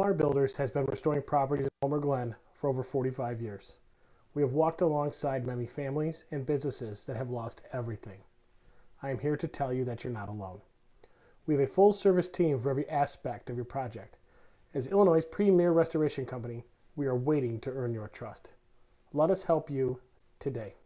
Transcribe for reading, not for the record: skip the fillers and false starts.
Belmar Builders has been restoring properties in Homer Glen for over 45 years. We have walked alongside many families and businesses that have lost everything. I am here to tell you that you're not alone. We have a full-service team for every aspect of your project. As Illinois' premier restoration company, we are waiting to earn your trust. Let us help you today.